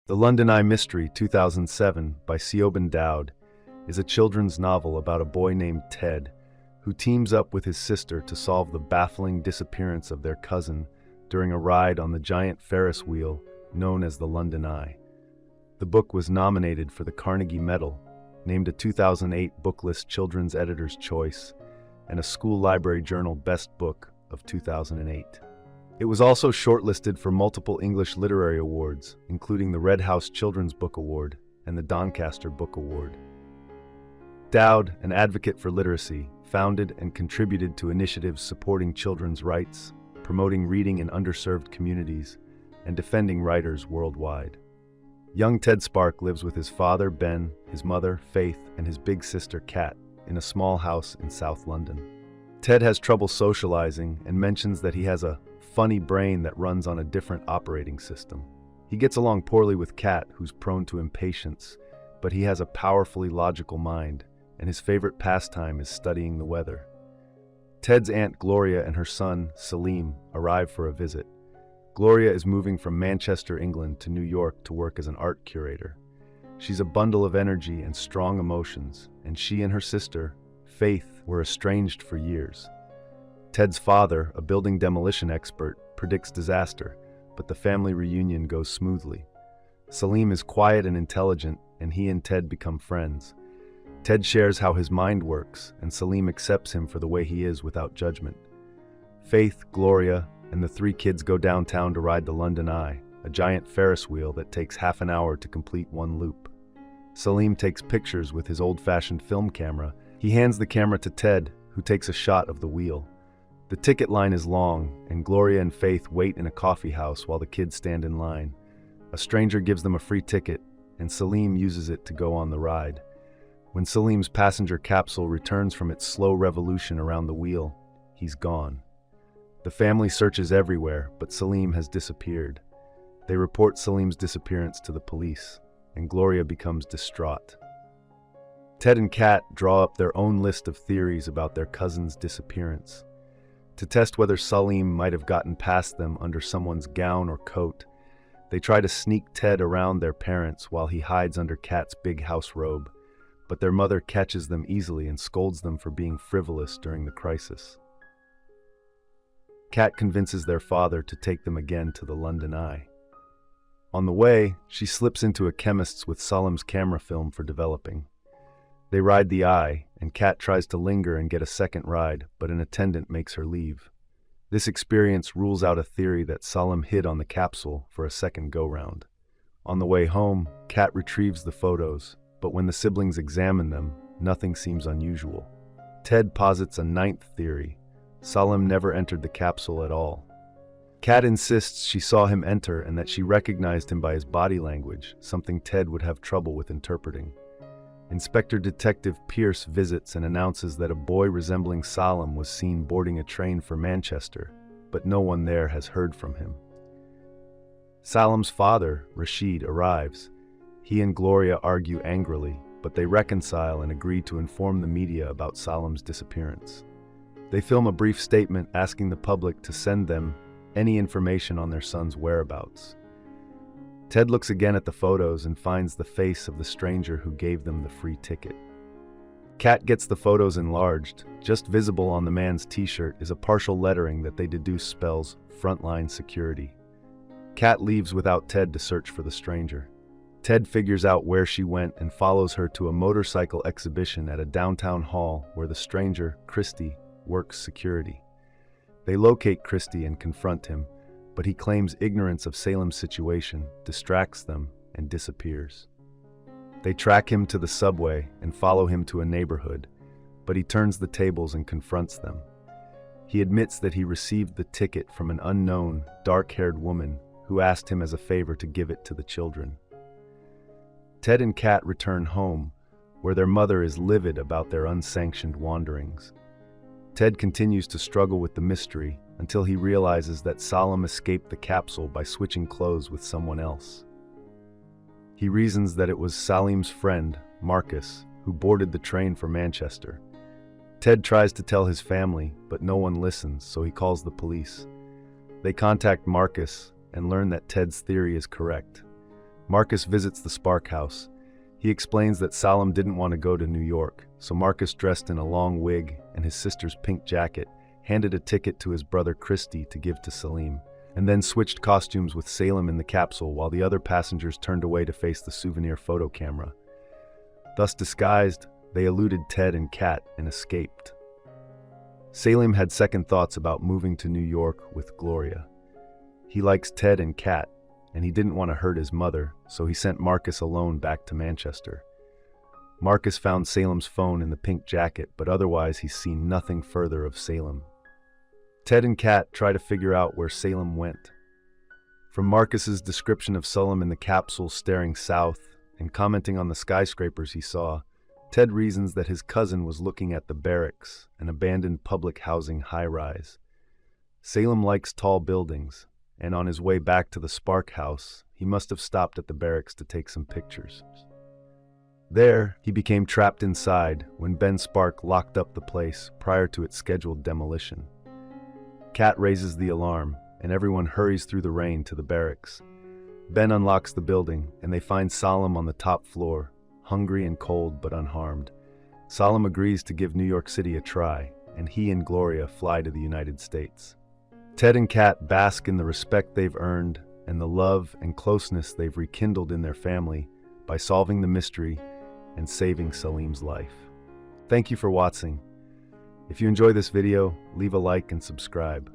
The London Eye Mystery, 2007, by Siobhan Dowd, is a children's novel about a boy named Ted who teams up with his sister to solve the baffling disappearance of their cousin during a ride on the giant Ferris wheel known as the London Eye. The book was nominated for the Carnegie Medal, named a 2008 Booklist Children's Editor's Choice, and a School Library Journal Best Book of 2008. It was also shortlisted for multiple English literary awards, including the Red House Children's Book Award and the Doncaster Book Award. Dowd, an advocate for literacy, founded and contributed to initiatives supporting children's rights, promoting reading in underserved communities, and defending writers worldwide. Young Ted Spark lives with his father, Ben, his mother, Faith, and his big sister, Kat, in a small house in South London. Ted has trouble socializing and mentions that he has a funny brain that runs on a different operating system. He gets along poorly with Kat, who's prone to impatience, but he has a powerfully logical mind, and his favorite pastime is studying the weather. Ted's aunt Gloria and her son, Salim, arrive for a visit. Gloria is moving from Manchester, England to New York to work as an art curator. She's a bundle of energy and strong emotions, and she and her sister, Faith, were estranged for years. Ted's father, a building demolition expert, predicts disaster, but the family reunion goes smoothly. Salim is quiet and intelligent, and he and Ted become friends. Ted shares how his mind works, and Salim accepts him for the way he is without judgment. Faith, Gloria, and the three kids go downtown to ride the London Eye, a giant Ferris wheel that takes half an hour to complete one loop. Salim takes pictures with his old-fashioned film camera. He hands the camera to Ted, who takes a shot of the wheel. The ticket line is long, and Gloria and Faith wait in a coffee house while the kids stand in line. A stranger gives them a free ticket, and Salim uses it to go on the ride. When Salim's passenger capsule returns from its slow revolution around the wheel, he's gone. The family searches everywhere, but Salim has disappeared. They report Salim's disappearance to the police, and Gloria becomes distraught. Ted and Kat draw up their own list of theories about their cousin's disappearance. To test whether Salim might have gotten past them under someone's gown or coat, they try to sneak Ted around their parents while he hides under Kat's big house robe, but their mother catches them easily and scolds them for being frivolous during the crisis. Kat convinces their father to take them again to the London Eye. On the way, she slips into a chemist's with Salim's camera film for developing. They ride the Eye, and Kat tries to linger and get a second ride, but an attendant makes her leave. This experience rules out a theory that Salim hid on the capsule for a second go-round. On the way home, Kat retrieves the photos, but when the siblings examine them, nothing seems unusual. Ted posits a ninth theory. Salim never entered the capsule at all. Kat insists she saw him enter and that she recognized him by his body language, something Ted would have trouble with interpreting. Inspector Detective Pierce visits and announces that a boy resembling Salim was seen boarding a train for Manchester, but no one there has heard from him. Salim's father, Rashid, arrives. He and Gloria argue angrily, but they reconcile and agree to inform the media about Salim's disappearance. They film a brief statement asking the public to send them any information on their son's whereabouts. Ted looks again at the photos and finds the face of the stranger who gave them the free ticket. Kat gets the photos enlarged. Just visible on the man's t-shirt is a partial lettering that they deduce spells frontline security. Kat leaves without Ted to search for the stranger. Ted figures out where she went and follows her to a motorcycle exhibition at a downtown hall where the stranger, Christie, works security. They locate Christie and confront him, but he claims ignorance of Salim's situation, distracts them, and disappears. They track him to the subway and follow him to a neighborhood, but he turns the tables and confronts them. He admits that he received the ticket from an unknown, dark-haired woman who asked him as a favor to give it to the children. Ted and Kat return home, where their mother is livid about their unsanctioned wanderings. Ted continues to struggle with the mystery until he realizes that Salim escaped the capsule by switching clothes with someone else. He reasons that it was Salim's friend, Marcus, who boarded the train for Manchester. Ted tries to tell his family, but no one listens, so he calls the police. They contact Marcus and learn that Ted's theory is correct. Marcus visits the Spark house. He explains that Salim didn't want to go to New York, so Marcus, dressed in a long wig and his sister's pink jacket, handed a ticket to his brother Christy to give to Salim, and then switched costumes with Salim in the capsule while the other passengers turned away to face the souvenir photo camera. Thus disguised, they eluded Ted and Kat and escaped. Salim had second thoughts about moving to New York with Gloria. He likes Ted and Kat, and he didn't want to hurt his mother, so he sent Marcus alone back to Manchester. Marcus found Salim's phone in the pink jacket, but otherwise he's seen nothing further of Salim. Ted and Kat try to figure out where Salim went. From Marcus's description of Salim in the capsule staring south and commenting on the skyscrapers he saw, Ted reasons that his cousin was looking at the barracks, an abandoned public housing high-rise. Salim likes tall buildings, and on his way back to the Spark house, he must have stopped at the barracks to take some pictures. There, he became trapped inside when Ben Spark locked up the place prior to its scheduled demolition. Kat raises the alarm, and everyone hurries through the rain to the barracks. Ben unlocks the building, and they find Salim on the top floor, hungry and cold but unharmed. Salim agrees to give New York City a try, and he and Gloria fly to the United States. Ted and Kat bask in the respect they've earned and the love and closeness they've rekindled in their family by solving the mystery and saving Salim's life. Thank you for watching. If you enjoy this video, leave a like and subscribe.